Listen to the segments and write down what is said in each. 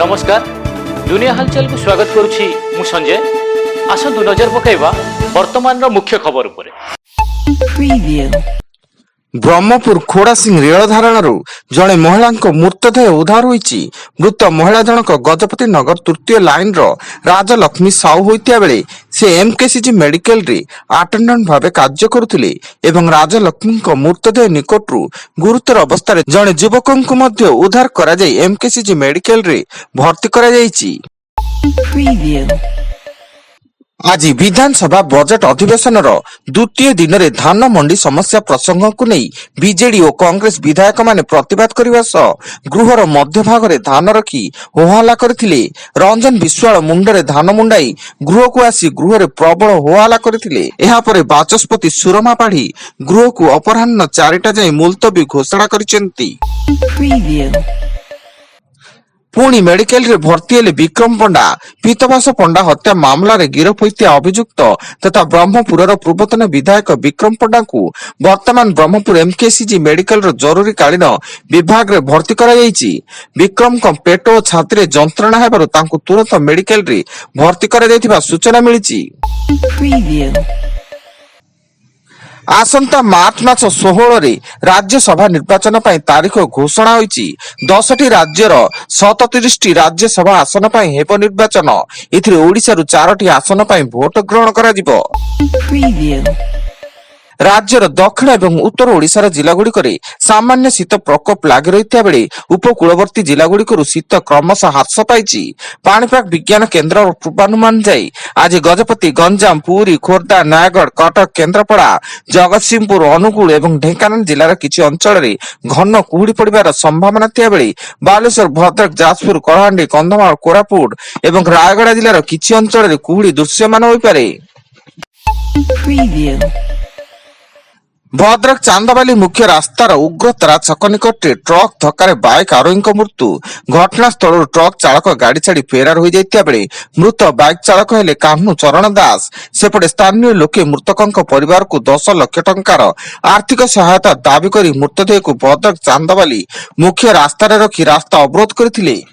नमस्कार दुनिया हालचाल को स्वागत करुछि मु संजय। आसंतु नजर पकाइबा वर्तमान मुख्य खबर उपरे। ब्रह्मपुर खोड़ासिंह रेल धारणु जड़े महिला मृतदेह उद्धार होईची। मृत महिला जनक गजपति नगर तृतीय लाइन राजलक्ष्मी साहू होइतिया बेले से एमकेसीजी मेडिकल रे अटेंडेंट भावे कार्य करुथिले एवं राजलक्ष्मी मृतदेह निकटरू गुरुतर अवस्था जड़े युवक उद्धार करा जाई एमकेसीजी मेडिकल रे भर्ती करा जाईची। आज विधानसभा बजेट अधिवेशन द्वितीय दिन में धान मंडी समस्या प्रसंग को नहीं बीजेडी और कांग्रेस विधायक माने प्रतिवाद करने सह गृहर मध्य भाग में धान रखी होहल्ला करथिले। रंजन विश्वाल मुंडरे धान मुंडाई गृह को आसी गृह में प्रबल होहल्ला करथिले। एहा परे बाचस्पति सुरमा पाढ़ी गृह को अपराह्न 4टा जाए मुलतवी घोषणा करिसेंती। पुणी मेडिकल रे भर्ती हेले विक्रम पंडा। पीतवास पंडा हत्या मामला रे गिरफ होइतिया अभियुक्त तथा ब्रह्मपुरर पूर्वतन विधायक विक्रम पंडा को वर्तमान ब्रह्मपुर एमकेसीजी मेडिकल रो जरूरी कालीन विभाग रे भर्ती करा जायछि। विक्रम को पेट और छाती रे जंत्रणा हेबारु तांकु तुरंत मेडिकल रे भर्ती करा जायथिबा सूचना मिलिछि। आसंता मार्च मास 16 रे राज्यसभा निर्वाचन पर तारीख घोषणा होईची। 10टी राज्यर 37टी राज्यसभा आसन पर हेब निर्वाचन। एथिरे ओडिसा रु 4टी आसन पर भोट ग्रहण करा जिवो। राज्यर दक्षिण एवं उत्तर ओडिशार जिलागुड़िक सामान्य शीत प्रकोप लगी रही बेले उपकूलवर्ती जिलागुड़िक शीत क्रमशः ह्रास पाई। पाणीपाग विज्ञान केन्द्र पूर्वानुमान जाई आज गजपति गंजाम पुरी खोर्धा नयागढ़ कटक केन्द्रापड़ा जगतसिंहपुर अनुगुल एवं ढेंकानाल जिलार किछि अंचल रे घन कुहुड़ी पड़िबार संभावना थिया बेले बालेश्वर भद्रक जाजपुर कलाहांडी कंधमाल कोरापुट एवं रायगड़ा जिलार किछि अंचल रे कुहुड़ी दृश्यमान होई पारे। भद्रक चांदबाली मुख्य रास्तार उग्रतरा छक निकट ट्रक धक्का बाइक आरोही मृत्यु। घटनास्थल ट्रक चालक गाड़ी छाड़ी फेरार हो जाइतिया बेले मृत बाइक चालक हेले कान्हू चरण दास। सेपटे स्थानीय लोके मृतकों परिवार को 10 लाख टंकार आर्थिक सहायता दाबी करी मृतदेह को भद्रक चांदबाली मुख्य रास्तार रखी रास्ता अवरोध करथिले।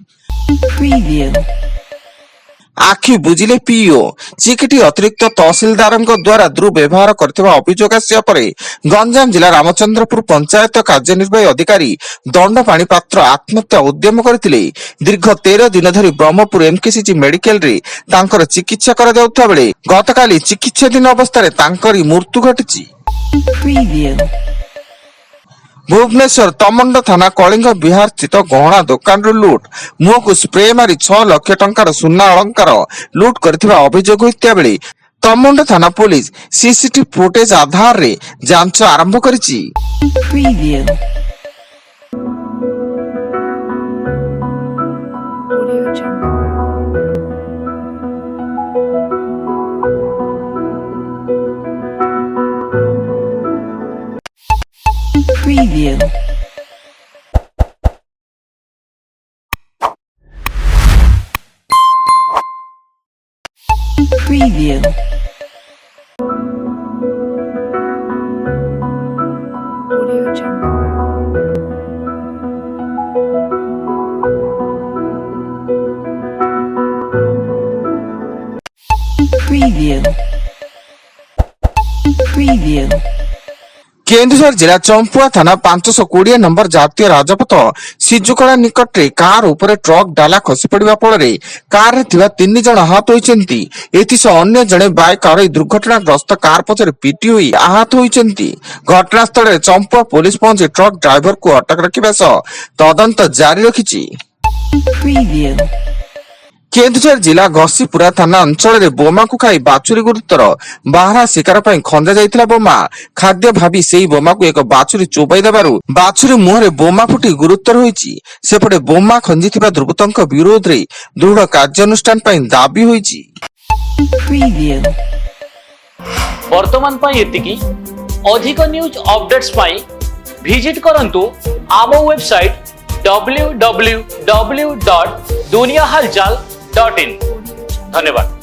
आखि बुझिले पीओ चिकिटी अतिरिक्त तहसीलदार द्वारा दुर्व्यवहार करथिबा अभियोग आसिया परे गंजाम जिला रामचंद्रपुर पंचायत कार्यनिर्वाही अधिकारी दंड पाणी पात्र आत्महत्या उद्यम करथिले। दीर्घ 13 दिन धरी ब्रह्मपुर एमकेसीजी मेडिकल रे तांकर चिकित्सा करा जाउथा बेले गतकाली चिकित्साधीन अवस्था रे तांकरी मृत्यु घटिछि। भुवनेश्वर तमंड थाना कलिंग विहार स्थित गहना दुकान लुट मुह को स्प्रे मारी 6 लाख टंकार सुना अलंकार लुट करथिबा अभियोग होइतिया बेले तमंड थाना पुलिस सीसीटीवी फुटेज आधार रे जांच आरंभ करिछि। Preview. Audio Jungle. Preview. Preview. Keonjhar जिला चंपुआ थाना 520 नंबर जातीय राजपथ सिजुकला निकट कार उपरे ट्रक डाला खसी पड़िबा फल कार रे थिबा 3 जण आहत होइचंती। एथिसह अन्य जणे बाइक आरोही दुर्घटनाग्रस्त कार पछरे पिटी होई आहत होइचंती। घटनास्थल रे चंपुआ पुलिस पहुंची ट्रक ड्राइवर को अटक रखिबा सह तदंत जारी रखिछि। केन्दुझर जिला घसीपुरा थाना अंचल रे बोमा को खाई बाछुरी गुरुतर बाहरा शिकार पई खंजा जाइतिला बोमा खाद्य भाबी सेही बोमा को एक बाछुरी चोबाई देबारु बाछुरी मुहरे बोमा फुटी गुरुतर होईची। सेपटे बोमा खंजिथिबा दुर्बृत्तक विरोध रे दृढ़ कार्यानुष्ठान पई दाबी होईची। वर्तमान पई एतिकी अधिक न्यूज अपडेट्स पई विजिट करंतु आम वेबसाइट www.duniyahalchal.in। धन्यवाद।